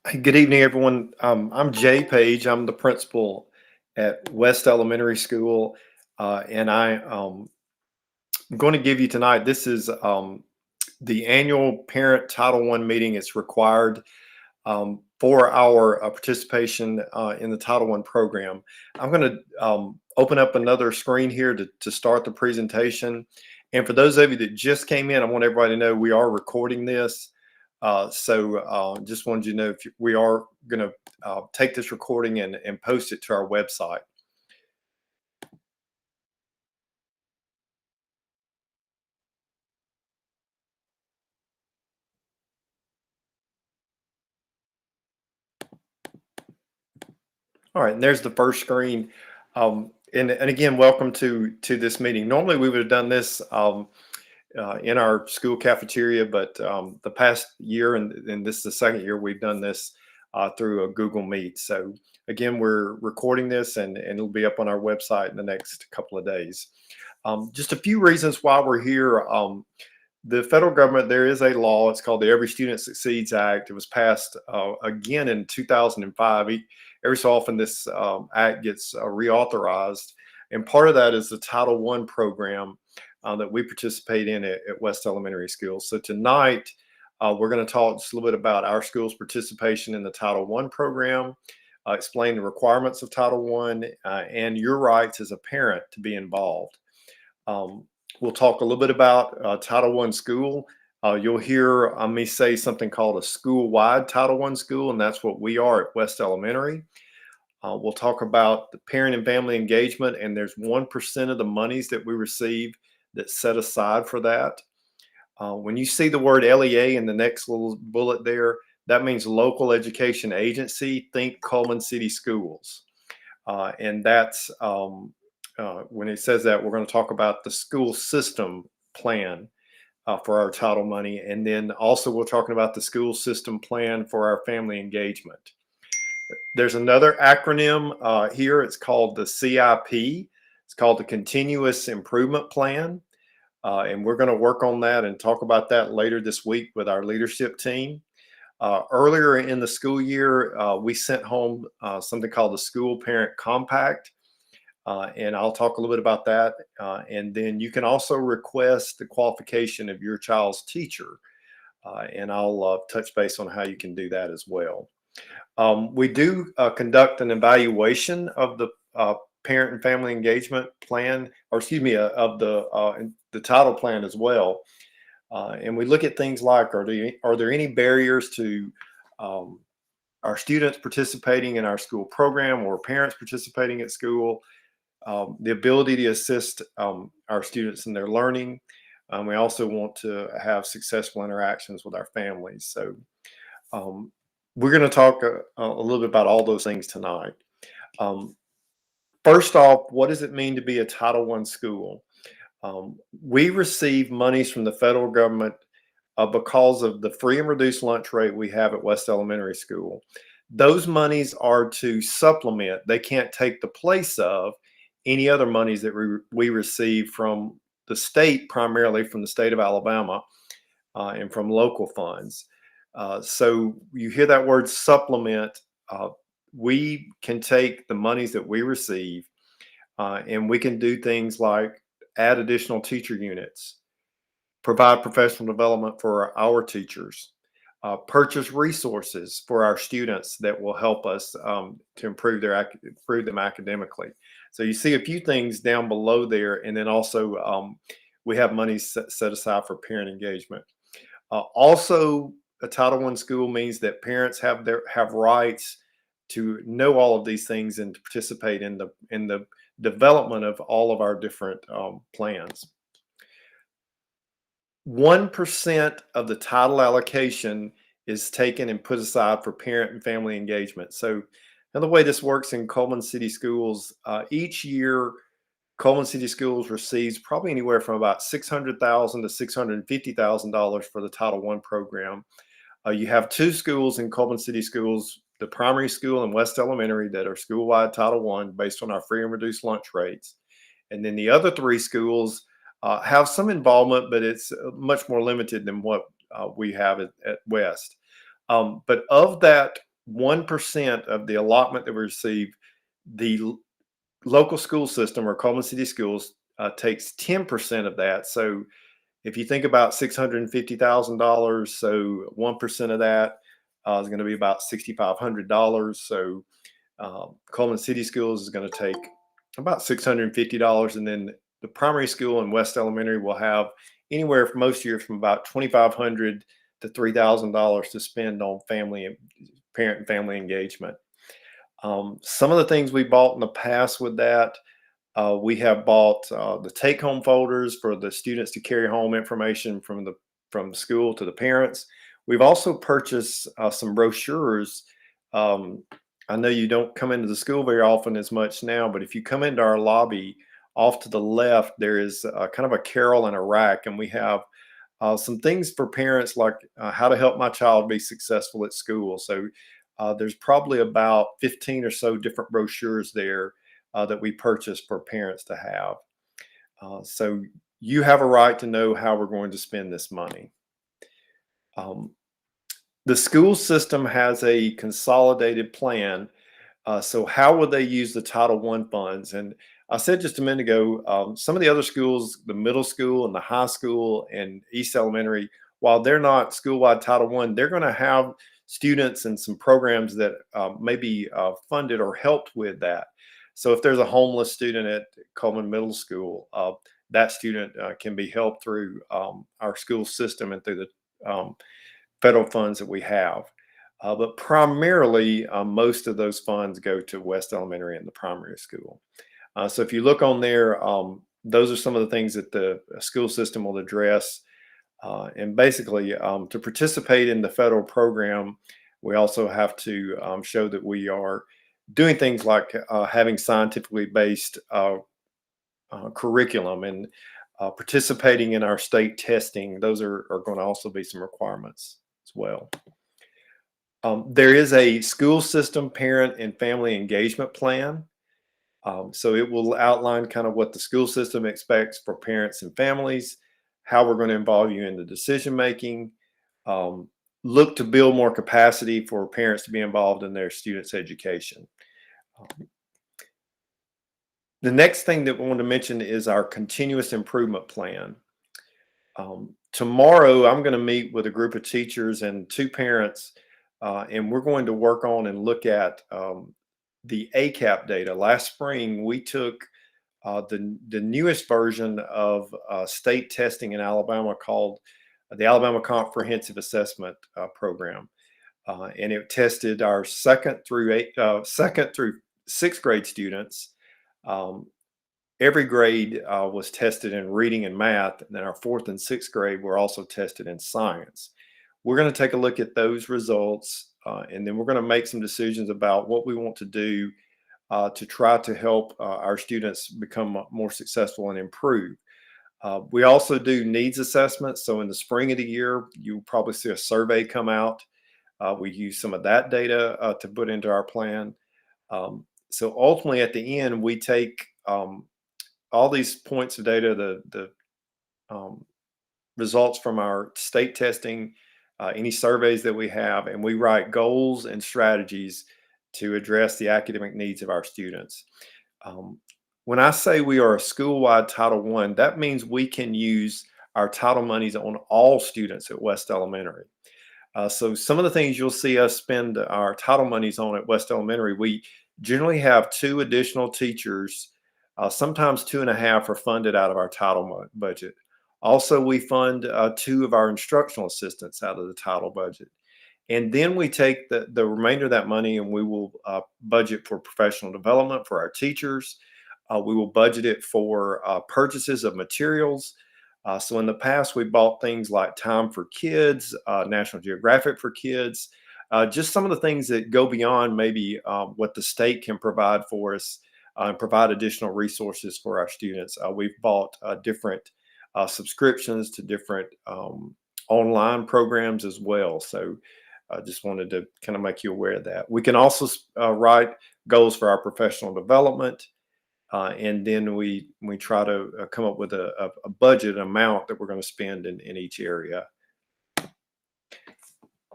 Hey, good evening, everyone. I'm Jay Page. I'm the principal at West Elementary School, and I'm going to give you tonight. This is the annual Parent Title I meeting. It's required for our participation in the Title I program. I'm going to open up another screen here to start the presentation. And for those of you that just came in, I want everybody to know we are recording this. Just wanted you to know we are going to take this recording and post it to our website. All right, and there's the first screen. And again, welcome to this meeting. Normally, we would have done this in our school cafeteria, but the past year, and this is the second year we've done this through a Google Meet. So again, we're recording this, and it'll be up on our website in the next couple of days. Just a few reasons why we're here. The federal government, there is a law. It's called the Every Student Succeeds Act. It was passed again in 2005. Every so often, this act gets reauthorized. And part of that is the Title I program that we participate in at West Elementary Schools. So tonight, we're going to talk just a little bit about our school's participation in the Title I program, explain the requirements of Title I, and your rights as a parent to be involved. We'll talk a little bit about Title I school. You'll hear me say something called a school-wide Title I school, and that's what we are at West Elementary. We'll talk about the parent and family engagement, and there's 1% of the monies that we receive that's set aside for that. When you see the word LEA in the next little bullet there, that means local education agency. Think Cullman City Schools. And that's when it says that, we're going to talk about the school system plan for our title money. And then also we're talking about the school system plan for our family engagement. There's another acronym here. It's called the CIP. It's called the Continuous Improvement Plan. And we're going to work on that and talk about that later this week with our leadership team. Earlier in the school year, we sent home something called the School Parent Compact. And I'll talk a little bit about that. And then you can also request the qualification of your child's teacher. And I'll touch base on how you can do that as well. We do conduct an evaluation of the parent and family engagement plan, or excuse me, of the title plan as well. And we look at things like, are there any barriers to our students participating in our school program or parents participating at school? The ability to assist our students in their learning. We also want to have successful interactions with our families. So we're going to talk a little bit about all those things tonight. First off, what does it mean to be a Title I school? We receive monies from the federal government because of the free and reduced lunch rate we have at West Elementary School. Those monies are to supplement. They can't take the place of any other monies that we receive from the state, primarily from the state of Alabama and from local funds. So you hear that word supplement. We can take the monies that we receive and we can do things like add additional teacher units, provide professional development for our teachers, purchase resources for our students that will help us to improve them academically. So you see a few things down below there, and then also we have money set aside for parent engagement. Also, a Title I school means that parents have rights to know all of these things and to participate in the development of all of our different plans. 1% of the title allocation is taken and put aside for parent and family engagement. So another way this works in Cullman City Schools, each year Cullman City Schools receives probably anywhere from about $600,000 to $650,000 for the Title I program. You have two schools in Cullman City Schools, the primary school and West Elementary, that are school-wide Title I based on our free and reduced lunch rates. And then the other three schools have some involvement, but it's much more limited than what we have at West. But of that 1% of the allotment that we receive, the local school system or Cullman City Schools takes 10% of that. So if you think about $650,000, so 1% of that is going to be about $6,500. So Cullman City Schools is going to take about $650, and then the primary school in West Elementary will have anywhere from most years from about $2,500 to $3,000 to spend on parent and family engagement. Some of the things we bought in the past with that, we have bought the take-home folders for the students to carry home information from the school to the parents. We've also purchased some brochures. Um, I know you don't come into the school very often as much now, but if you come into our lobby, off to the left, there is kind of a carrel and a rack, and we have some things for parents like how to help my child be successful at school. So there's probably about 15 or so different brochures there that we purchase for parents to have. So you have a right to know how we're going to spend this money. Um, the school system has a consolidated plan. So how would they use the Title I funds? And I said just a minute ago, some of the other schools, the middle school and the high school and East Elementary, while they're not school-wide Title I, they're going to have students and some programs that may be funded or helped with that. So if there's a homeless student at Cullman Middle School, that student can be helped through our school system and through the federal funds that we have. But primarily, most of those funds go to West Elementary and the primary school. So if you look on there, those are some of the things that the school system will address. And basically, to participate in the federal program, we also have to show that we are doing things like having scientifically based curriculum and participating in our state testing. Those are going to also be some requirements as well. There is a school system parent and family engagement plan. So it will outline kind of what the school system expects for parents and families, how we're going to involve you in the decision making, look to build more capacity for parents to be involved in their students' education. The next thing that we want to mention is our continuous improvement plan. Tomorrow, I'm going to meet with a group of teachers and two parents, and we're going to work on and look at the ACAP data. Last spring, we took the newest version of state testing in Alabama called the Alabama Comprehensive Assessment Program, and it tested our second through sixth grade students. Every grade was tested in reading and math, and then our fourth and sixth grade were also tested in science. We're going to take a look at those results, and then we're going to make some decisions about what we want to do to try to help our students become more successful and improve. We also do needs assessments. So in the spring of the year, you'll probably see a survey come out. We use some of that data to put into our plan. So ultimately, at the end, we take all these points of data, the results from our state testing, any surveys that we have, and we write goals and strategies to address the academic needs of our students. When I say we are a school-wide Title I, that means we can use our title monies on all students at West Elementary. So some of the things you'll see us spend our title monies on at West Elementary, we generally have 2 additional teachers, sometimes 2 and a half are funded out of our title budget. Also, we fund 2 of our instructional assistants out of the title budget. And then we take the remainder of that money and we will budget for professional development for our teachers. We will budget it for purchases of materials. So in the past, we bought things like Time for Kids, National Geographic for Kids, just some of the things that go beyond maybe what the state can provide for us and provide additional resources for our students. We've bought different subscriptions to different online programs as well. So I just wanted to kind of make you aware of that. We can also write goals for our professional development. And then we try to come up with a budget amount that we're going to spend in each area.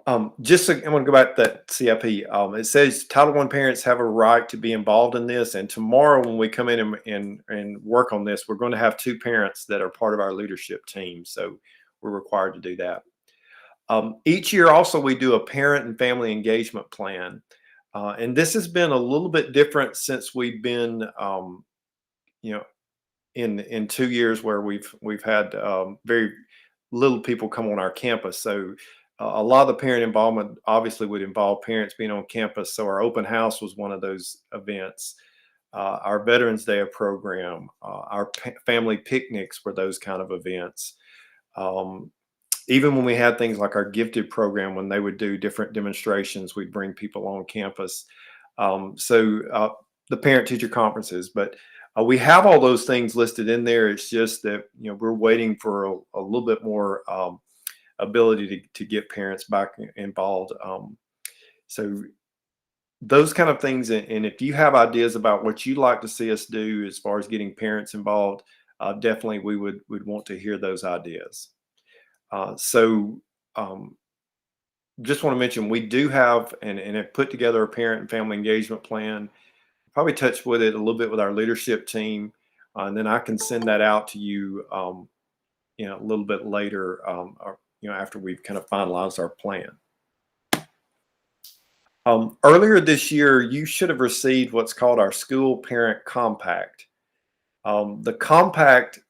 I'm going to go back to that CIP. It says Title I parents have a right to be involved in this. And tomorrow, when we come in and work on this, we're going to have two parents that are part of our leadership team. So we're required to do that. Each year, also, we do a parent and family engagement plan. And this has been a little bit different since we've been, you know, in 2 years where we've had very little people come on our campus. So a lot of the parent involvement obviously would involve parents being on campus. So our open house was one of those events. Our Veterans Day program, our family picnics were those kind of events. Um, Even when we had things like our gifted program, when they would do different demonstrations, we'd bring people on campus. The parent teacher conferences, but we have all those things listed in there. It's just that, we're waiting for a little bit more ability to get parents back involved. So those kind of things, and if you have ideas about what you'd like to see us do as far as getting parents involved, definitely would want to hear those ideas. Uh, so um, just want to mention we do have and have put together a parent and family engagement plan. Probably touch with it a little bit with our leadership team, and then I can send that out to you, a little bit later, or, after we've kind of finalized our plan. Earlier this year, you should have received what's called our school parent compact. The compact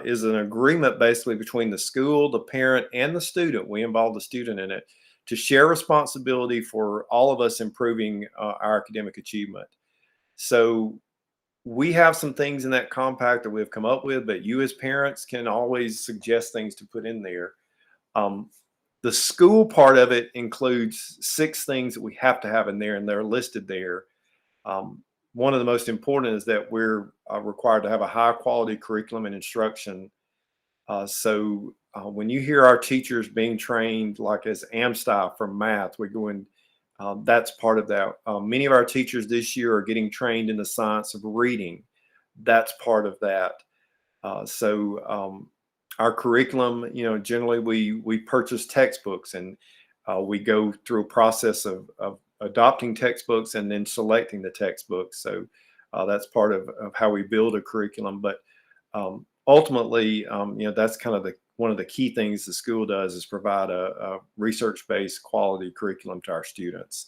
is an agreement basically between the school, the parent, and the student. We involve the student in it to share responsibility for all of us improving our academic achievement. So we have some things in that compact that we've come up with, but you as parents can always suggest things to put in there. Um, the school part of it includes 6 things that we have to have in there, and they're listed there. um, One of the most important is that we're required to have a high quality curriculum and instruction. When you hear our teachers being trained, like as AMSTI from math, we go in, that's part of that. Many of our teachers this year are getting trained in the science of reading. That's part of that. Our curriculum, generally we purchase textbooks, and we go through a process of adopting textbooks and then selecting the textbooks. So that's part of how we build a curriculum. But ultimately, that's kind of one of the key things the school does is provide a research-based quality curriculum to our students.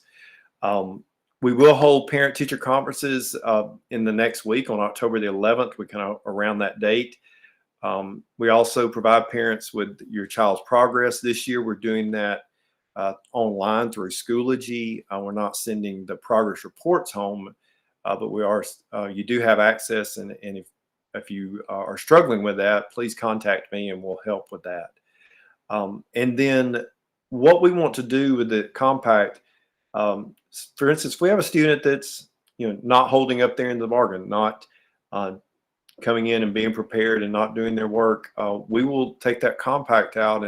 We will hold parent-teacher conferences in the next week on October the 11th. We kind of around that date. We also provide parents with your child's progress. This year, we're doing that online through Schoology. We're not sending the progress reports home, but we are. You do have access, and if you are struggling with that, please contact me, and we'll help with that. And then, what we want to do with the compact, for instance, if we have a student that's not holding up their end of the bargain, not coming in and being prepared and not doing their work, we will take that compact out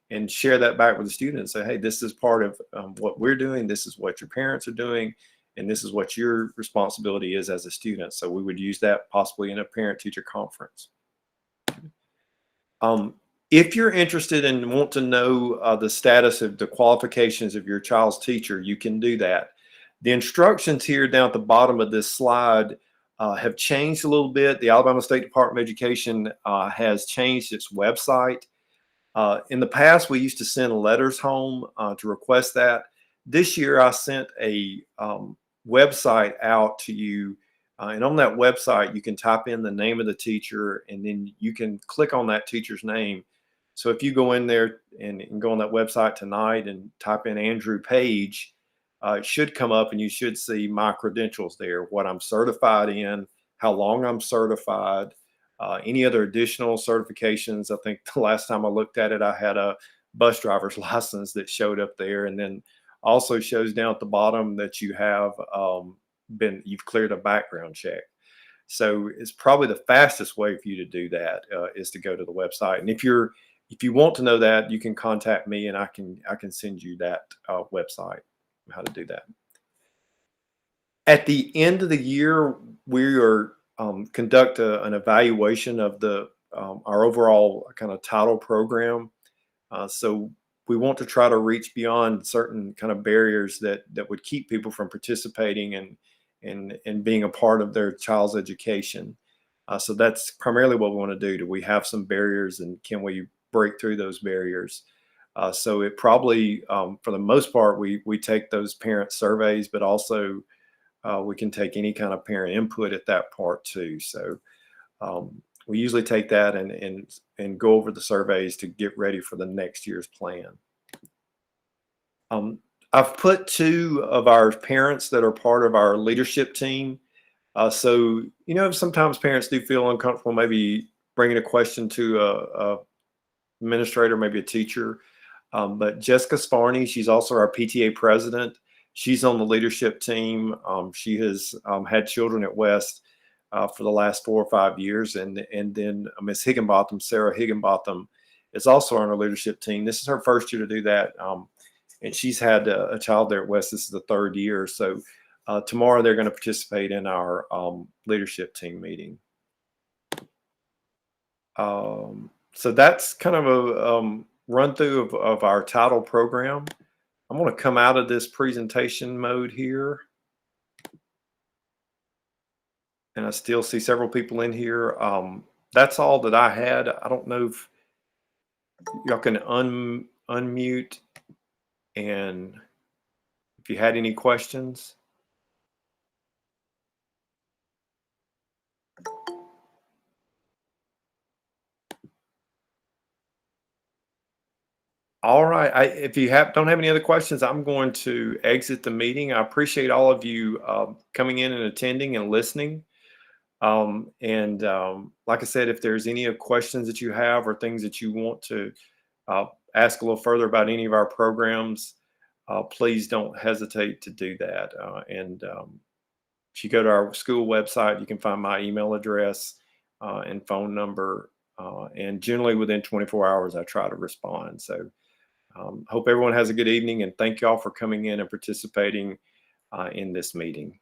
and share that back with the student and say, hey, this is part of what we're doing. This is what your parents are doing. And this is what your responsibility is as a student. So we would use that possibly in a parent-teacher conference. If you're interested and want to know the status of the qualifications of your child's teacher, you can do that. The instructions here down at the bottom of this slide have changed a little bit. The Alabama State Department of Education has changed its website. In the past, we used to send letters home to request that. This year, I sent a website out to you. And on that website, you can type in the name of the teacher, and then you can click on that teacher's name. So if you go in there and go on that website tonight and type in Andrew Page, it should come up, and you should see my credentials there, what I'm certified in, how long I'm certified, any other additional certifications. I think the last time I looked at it, I had a bus driver's license that showed up there, and then also shows down at the bottom that you have you've cleared a background check. So it's probably the fastest way for you to do that is to go to the website. And if you want to know that, you can contact me, and I can send you that website, how to do that. At the end of the year, we are conduct an evaluation of our overall kind of title program. So we want to try to reach beyond certain kind of barriers that would keep people from participating and being a part of their child's education. So that's primarily what we want to do. Do we have some barriers, and can we break through those barriers? So it probably, for the most part, we take those parent surveys, but also we can take any kind of parent input at that part too. So we usually take that and go over the surveys to get ready for the next year's plan. Um, I've put two of our parents that are part of our leadership team. So, sometimes parents do feel uncomfortable maybe bringing a question to a administrator, maybe a teacher. But Jessica Sparney, she's also our PTA president. She's on the leadership team. She has had children at West for the last 4 or 5 years. And then Miss Higginbotham, Sarah Higginbotham, is also on our leadership team. This is her first year to do that. And she's had a child there at West. This is the third year. So tomorrow they're going to participate in our leadership team meeting. So that's kind of a run through of our title program. I'm going to come out of this presentation mode here. And I still see several people in here. That's all that I had. I don't know if y'all can unmute, and if you had any questions. All right. If you don't have any other questions, I'm going to exit the meeting. I appreciate all of you coming in and attending and listening. Like I said, if there's any questions that you have or things that you want to ask a little further about any of our programs, please don't hesitate to do that. If you go to our school website, you can find my email address and phone number. And generally within 24 hours, I try to respond. So hope everyone has a good evening, and thank you all for coming in and participating in this meeting.